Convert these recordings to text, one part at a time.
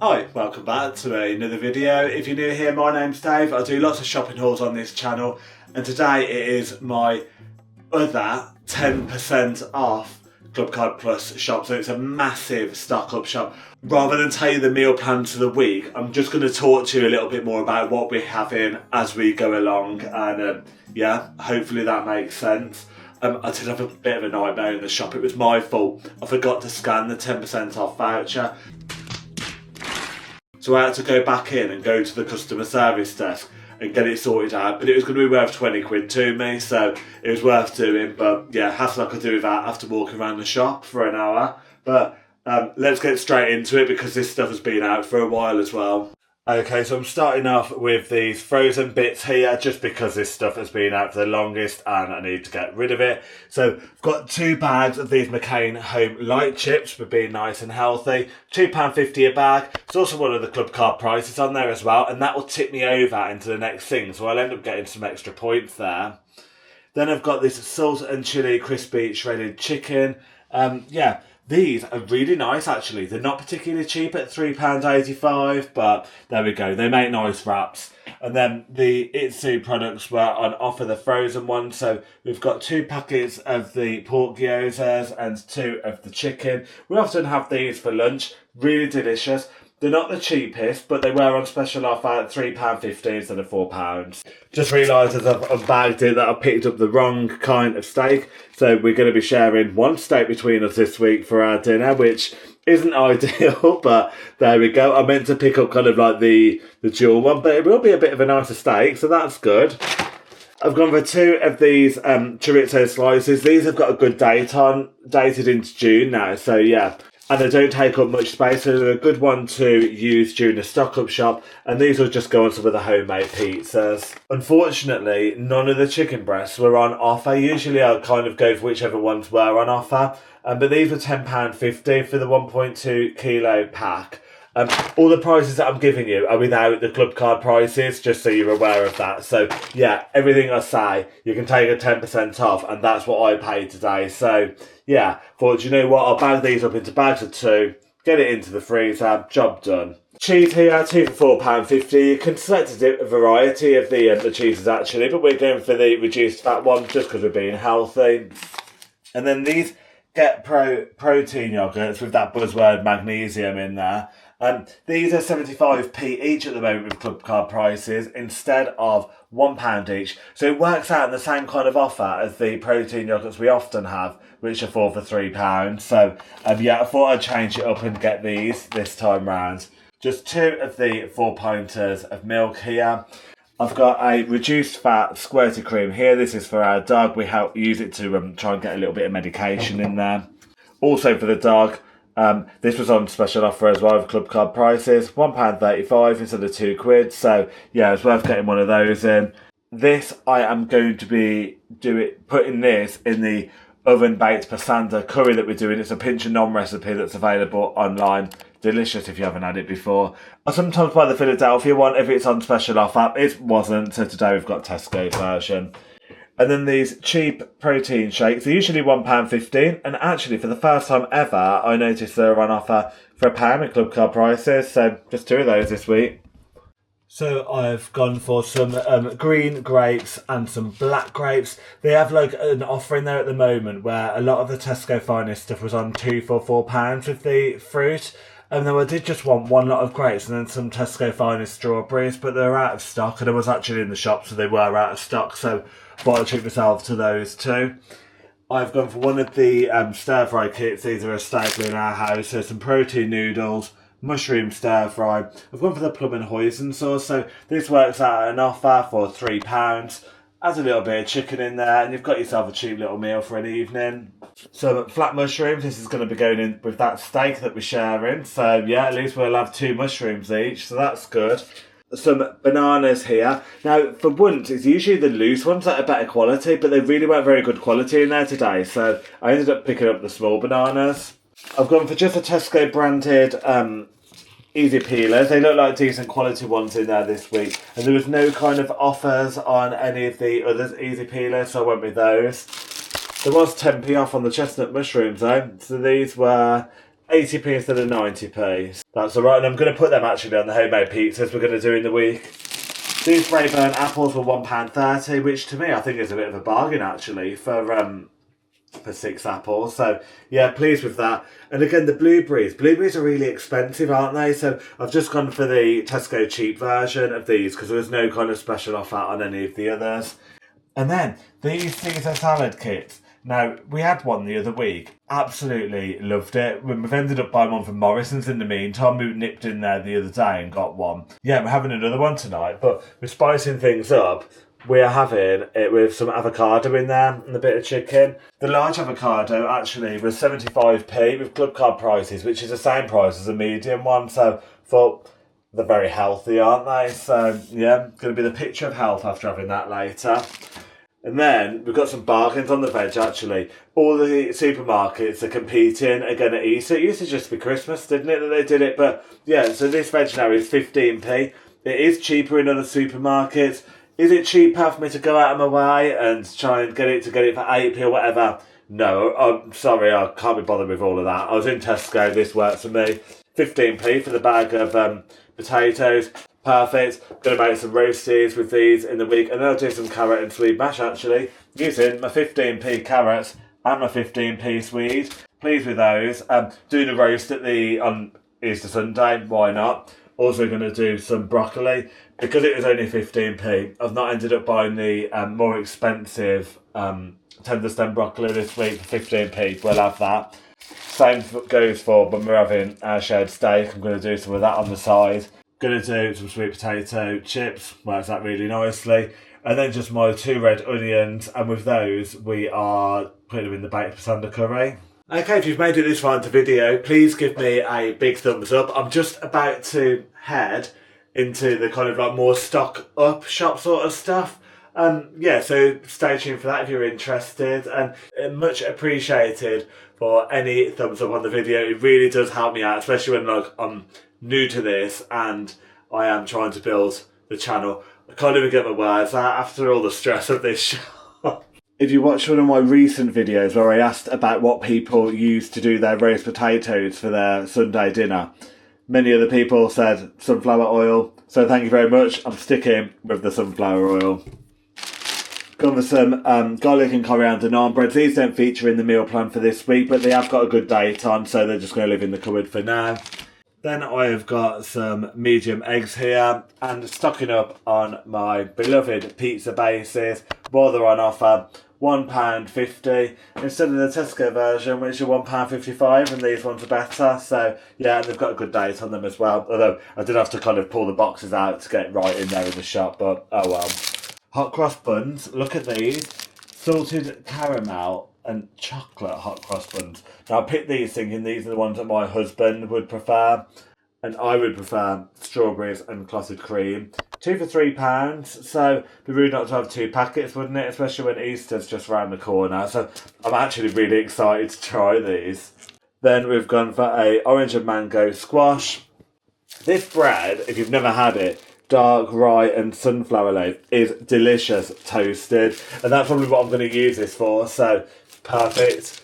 Hi, welcome back to another video. If you're new here, my name's Dave. I do lots of shopping hauls on this channel, and today it is my other 10% off Clubcard Plus shop. So it's a massive stock up shop. Rather than tell you the meal plan for the week, I'm just going to talk to you a little bit more about what we have in as we go along, and yeah, hopefully that makes sense. I did have a bit of a nightmare in the shop. It was my fault. I forgot to scan the 10% off voucher. So I had to go back in and go to the customer service desk and get it sorted out. But it was going to be worth 20 quid to me, so it was worth doing. But yeah, hassle I could do with that after walking around the shop for an hour. But let's get straight into it because this stuff has been out for a while as well. Okay, so I'm starting off with these frozen bits here just because this stuff has been out for the longest and I need to get rid of it. So I've got 2 bags of these McCain Home Light Chips for being nice and healthy. £2.50 a bag. It's also one of the Clubcard prices on there as well, and that will tip me over into the next thing, so I'll end up getting some extra points there. Then I've got this salt and chilli crispy shredded chicken. Yeah. These are really nice actually. They're not particularly cheap at £3.85, but there we go. They make nice wraps. And then the Itsu products were on offer, the frozen ones. So we've got 2 packets of the pork gyozas and 2 of the chicken. We often have these for lunch. Really delicious. They're not the cheapest, but they were on special offer at £3.50 instead of £4. Just realised as I've unbagged it that I picked up the wrong kind of steak. So we're going to be sharing one steak between us this week for our dinner, which isn't ideal, but there we go. I meant to pick up kind of like the dual one, but it will be a bit of a nicer steak, so that's good. I've gone for 2 of these chorizo slices. These have got a good date on, dated into June now, so yeah. And they don't take up much space, so they're a good one to use during a stock-up shop. And these will just go on some of the homemade pizzas. Unfortunately, none of the chicken breasts were on offer. Usually I'll kind of go for whichever ones were on offer. But these were £10.50 for the 1.2 kilo pack. All the prices that I'm giving you are without the Clubcard prices, just so you're aware of that. So yeah, everything I say, you can take a 10% off, and that's what I paid today. So yeah, thought, you know what, I'll bag these up into bags of 2, get it into the freezer, job done. Cheese here, 2 for £4.50. You can select a variety of the cheeses actually, but we're going for the reduced fat one just because we're being healthy. And then these Get protein yogurts with that buzzword magnesium in there. These are 75p each at the moment with Clubcard prices instead of £1 each. So it works out in the same kind of offer as the protein yogurts we often have, which are 4 for £3. So yeah, I thought I'd change it up and get these this time round. Just 2 of the 4 pinters of milk here. I've got a reduced fat squirty cream here. This is for our dog. We use it to try and get a little bit of medication in there. Also for the dog, this was on special offer as well with Clubcard prices. £1.35 instead of £2. So yeah, it's worth getting one of those in. This, I am going to be putting this in the oven baked pasanda curry that we're doing. It's a pinch and nom recipe that's available online. Delicious if you haven't had it before. I sometimes buy the Philadelphia one if it's on special offer. It wasn't, so today we've got Tesco version. And then these cheap protein shakes. They're usually £1.15, and actually for the first time ever, I noticed they're on offer for £1 at Clubcard prices. So just 2 of those this week. So I've gone for some green grapes and some black grapes. They have like an offer in there at the moment where a lot of the Tesco Finest stuff was on 2 for £4 with the fruit. And then I did just want one lot of grapes and then some Tesco Finest strawberries, but they were out of stock, and I was actually in the shop, so they were out of stock, so I thought I'd treat myself to those 2. I've gone for one of the stir-fry kits. These are a staple in our house. So some protein noodles, mushroom stir-fry. I've gone for the plum and hoisin sauce, so this works out at an offer for £3. Adds a little bit of chicken in there, and you've got yourself a cheap little meal for an evening. Some flat mushrooms. This is going to be going in with that steak that we're sharing. So yeah, at least we'll have 2 mushrooms each, so that's good. Some bananas here. Now, for once, it's usually the loose ones that are better quality, but they really weren't very good quality in there today, so I ended up picking up the small bananas. I've gone for just a Tesco branded easy peelers. They look like decent quality ones in there this week, and there was no kind of offers on any of the other easy peelers, so I went with those. There was 10p off on the chestnut mushrooms though, so these were 80p instead of 90p. That's alright, and I'm going to put them actually on the homemade pizzas we're going to do in the week. These Rayburn apples were £1.30, which to me I think is a bit of a bargain actually for 6 apples. So yeah, pleased with that. And again, the blueberries. Blueberries are really expensive, aren't they? So I've just gone for the Tesco cheap version of these because there was no kind of special offer on any of the others. And then these Caesar salad kits. Now, we had one the other week. Absolutely loved it. We've ended up buying one from Morrison's in the meantime. We nipped in there the other day and got one. Yeah, we're having another one tonight, but we're spicing things up. We're having it with some avocado in there and a bit of chicken. The large avocado actually was 75p with Clubcard prices, which is the same price as a medium one. So, thought they're very healthy, aren't they? So, yeah, going to be the picture of health after having that later. And then we've got some bargains on the veg actually. All the supermarkets are competing again at Easter. It used to just be Christmas, didn't it, that they did it? But yeah, so this veg now is 15p. It is cheaper in other supermarkets. Is it cheaper for me to go out of my way and try and get it for 8p or whatever? No, I'm sorry, I can't be bothered with all of that. I was in Tesco, this works for me. 15p for the bag of potatoes. Perfect. Going to make some roasties with these in the week, and then I'll do some carrot and swede mash actually, using my 15p carrots and my 15p swede. Pleased with those. Doing a roast on Easter Sunday, why not? Also going to do some broccoli. Because it was only 15p, I've not ended up buying the more expensive tender stem broccoli this week for 15p. We'll have that. Same goes for when we're having our shared steak. I'm going to do some of that on the side. Going to do some sweet potato chips, works out really nicely. And then just my 2 red onions, and with those we are putting them in the baked pasta curry. Okay, if you've made it this far into video, please give me a big thumbs up. I'm just about to head into the kind of like more stock up shop sort of stuff. Yeah, so stay tuned for that if you're interested, and much appreciated for any thumbs up on the video. It really does help me out, especially when like I'm new to this and I am trying to build the channel. I can't even get my words out after all the stress of this shop. If you watched one of my recent videos where I asked about what people use to do their roast potatoes for their Sunday dinner, many other people said sunflower oil, so thank you very much. I'm sticking with the sunflower oil. Gone for some garlic and coriander naan breads. These don't feature in the meal plan for this week, but they have got a good date on, so they're just going to live in the cupboard for now. Then I have got some medium eggs here, and stocking up on my beloved pizza bases while they're on offer. £1.50 instead of the Tesco version, which are £1.55, and these ones are better. So yeah, and they've got a good date on them as well. Although I did have to kind of pull the boxes out to get right in there in the shop, but oh well. Hot cross buns, look at these. Salted caramel and chocolate hot cross buns. Now I picked these thinking these are the ones that my husband would prefer, and I would prefer strawberries and clotted cream. 2 for £3, so it'd be rude not to have 2 packets, wouldn't it? Especially when Easter's just round the corner. So I'm actually really excited to try these. Then we've gone for a orange and mango squash. This bread, if you've never had it, dark rye and sunflower loaf, is delicious toasted, and that's probably what I'm going to use this for. So perfect.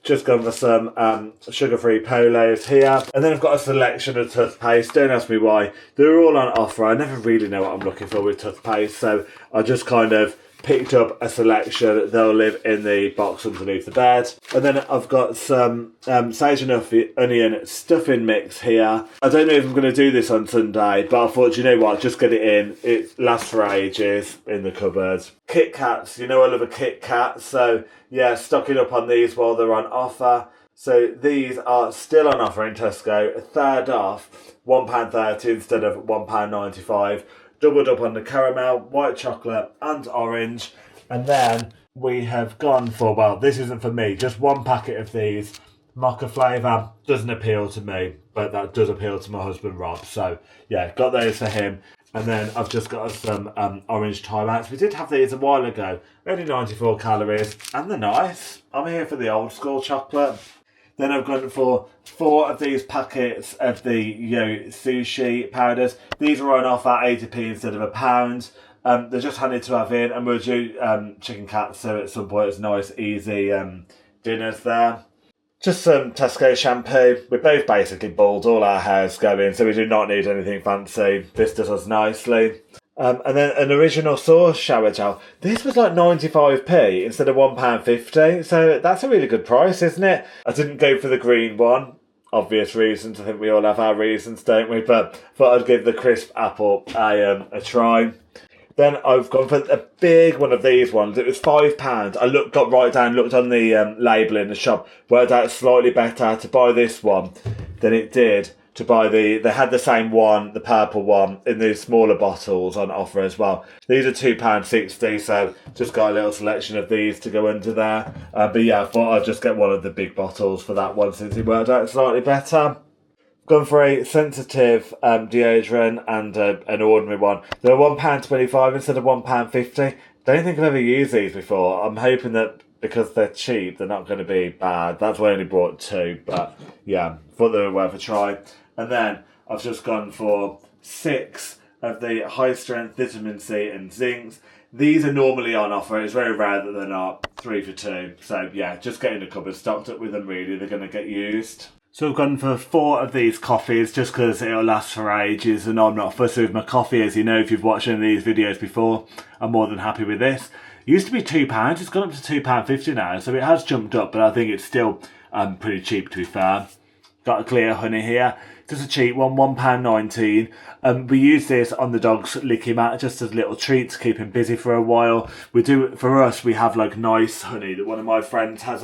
Just gone for some sugar-free polos here. And then I've got a selection of toothpaste. Don't ask me why. They're all on offer. I never really know what I'm looking for with toothpaste. So I just kind of picked up a selection. They'll live in the box underneath the bed. And then I've got some sage and onion stuffing mix here. I don't know if I'm going to do this on Sunday, but I thought, you know what, just get it in. It lasts for ages in the cupboard. Kit Kats, you know I love a Kit Kat, so yeah, stocking up on these while they're on offer. So these are still on offer in Tesco, a third off, £1.30 instead of £1.95. Doubled up on the caramel, white chocolate and orange. And then we have gone for, well, this isn't for me, just 1 packet of these. Mocha flavour doesn't appeal to me, but that does appeal to my husband Rob. So yeah, got those for him. And then I've just got some orange timeouts. We did have these a while ago. Only 94 calories. And they're nice. I'm here for the old school chocolate. Then I've gone for 4 of these packets of the sushi powders. These are on offer at 80p instead of £1. They're just handy to have in. And we'll do chicken katsu at some point. It's nice, easy dinners there. Just some Tesco shampoo. We're both basically bald, all our hair's going, so we do not need anything fancy. This does us nicely. And then an original source shower gel. This was like 95p instead of £1.50, so that's a really good price, isn't it? I didn't go for the green one. Obvious reasons. I think we all have our reasons, don't we? But thought I'd give the crisp apple a try. Then I've gone for a big one of these ones. It was £5. I got right down, looked on the label in the shop, worked out slightly better to buy this one than it did to buy they had the same one, the purple one, in the smaller bottles on offer as well. These are £2.60, so just got a little selection of these to go under there. But yeah, I thought I'd just get one of the big bottles for that one since it worked out slightly better. Gone for a sensitive deodorant and an ordinary one. They're £1.25 instead of £1.50. Don't think I've ever used these before. I'm hoping that because they're cheap, they're not going to be bad. That's why I only brought 2, but yeah, thought they were worth a try. And then I've just gone for 6 of the high-strength vitamin C and zincs. These are normally on offer. It's very rare that they're not. 3 for 2. So yeah, just getting the cupboard stocked up with them really. They're going to get used. So I've gone for 4 of these coffees just because it'll last for ages and I'm not fussy with my coffee. As you know, if you've watched any of these videos before, I'm more than happy with this. It used to be £2, it's gone up to £2.50 now, so it has jumped up, but I think it's still pretty cheap to be fair. Got a clear honey here. Just a cheap one, £1.19. We use this on the dog's licky mat just as a little treat to keep him busy for a while. For us, we have like nice honey that one of my friends has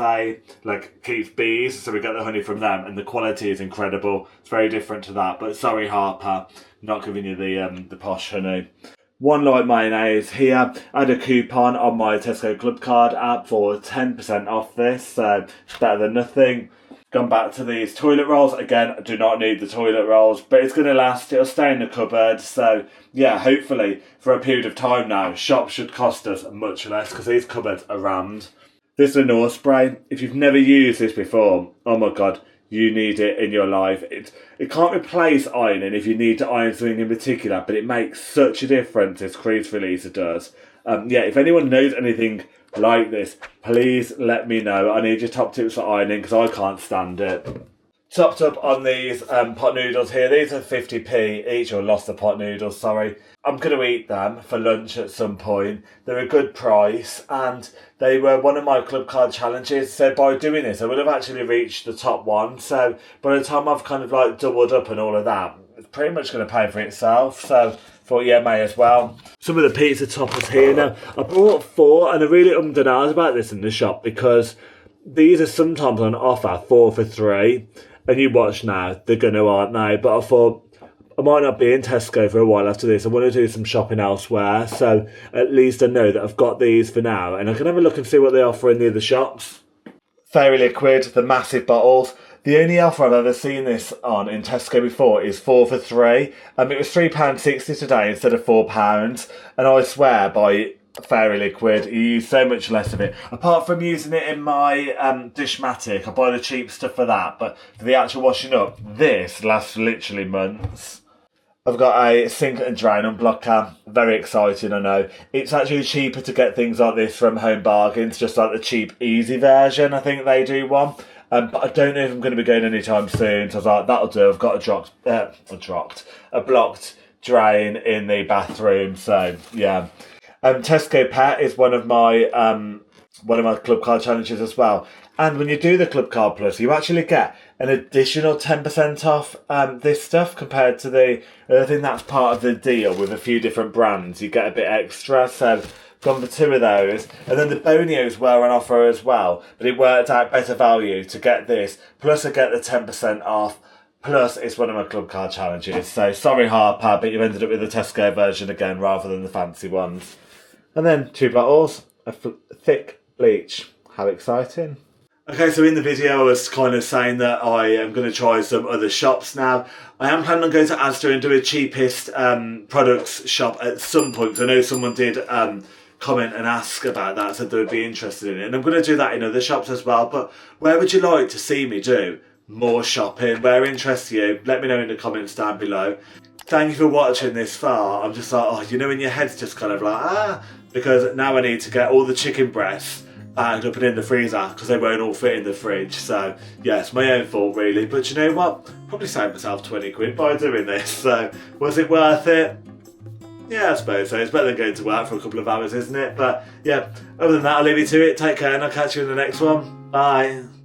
keeps bees, so we get the honey from them and the quality is incredible. It's very different to that, but sorry Harper, not giving you the posh honey. One light mayonnaise here. I had a coupon on my Tesco Clubcard app for 10% off this, so it's better than nothing. Gone back to these toilet rolls. Again, I do not need the toilet rolls, but it's going to last. It'll stay in the cupboard. So, yeah, hopefully, for a period of time now, shops should cost us much less because these cupboards are rammed. This Lenore spray. If you've never used this before, oh my God, you need it in your life. It can't replace ironing if you need to iron something in particular, but it makes such a difference, this crease releaser does. Yeah, if anyone knows anything like this, please let me know. I need your top tips for ironing because I can't stand it. Topped up on these pot noodles here. These are 50p each, or lost the pot noodles, sorry. I'm going to eat them for lunch at some point. They're a good price and they were one of my Clubcard challenges. So by doing this, I would have actually reached the top one. So by the time I've kind of like doubled up and all of that, it's pretty much going to pay for itself. So thought, yeah, may as well. Some of the pizza toppers here now. I bought 4 and I really ummed and ahed about this in the shop because these are sometimes on offer 4 for 3. And you watch now, they're going to, aren't they? But I thought, I might not be in Tesco for a while after this. I want to do some shopping elsewhere. So at least I know that I've got these for now. And I can have a look and see what they offer in the other shops. Fairy Liquid, the massive bottles. The only offer I've ever seen this on in Tesco before is 4 for 3. It was £3.60 today instead of £4. And I swear by Fairy Liquid, you use so much less of it. Apart from using it in my Dishmatic, I buy the cheap stuff for that. But for the actual washing up, this lasts literally months. I've got a sink and drain unblocker. Very exciting, I know. It's actually cheaper to get things like this from Home Bargains, just like the cheap, easy version. I think they do one. But I don't know if I'm going to be going anytime soon. So I was like, that'll do. I've got a blocked drain in the bathroom. So, yeah. Tesco Pet is one of my Clubcard challenges as well. And when you do the Clubcard Plus, you actually get an additional 10% off this stuff compared to I think that's part of the deal with a few different brands. You get a bit extra, so gone for 2 of those. And then the Bonios were on offer as well, but it worked out better value to get this. Plus I get the 10% off. Plus, it's one of my Clubcard challenges. So, sorry Harper, but you've ended up with the Tesco version again rather than the fancy ones. And then 2 bottles of thick bleach. How exciting. Okay, so in the video I was kind of saying that I am going to try some other shops now. I am planning on going to Asda and do a cheapest products shop at some point, because I know someone did comment and ask about that, said they would be interested in it. And I'm going to do that in other shops as well. But where would you like to see me do more shopping? Where interests you? Let me know in the comments down below. Thank you for watching this far. I'm just like, in your head's just kind of like, because now I need to get all the chicken breasts bagged up and in the freezer because they won't all fit in the fridge. So yeah, it's my own fault really. But you know what? Probably saved myself 20 quid by doing this. So was it worth it? Yeah, I suppose so. It's better than going to work for a couple of hours, isn't it? But yeah, other than that, I'll leave you to it. Take care and I'll catch you in the next one. Bye.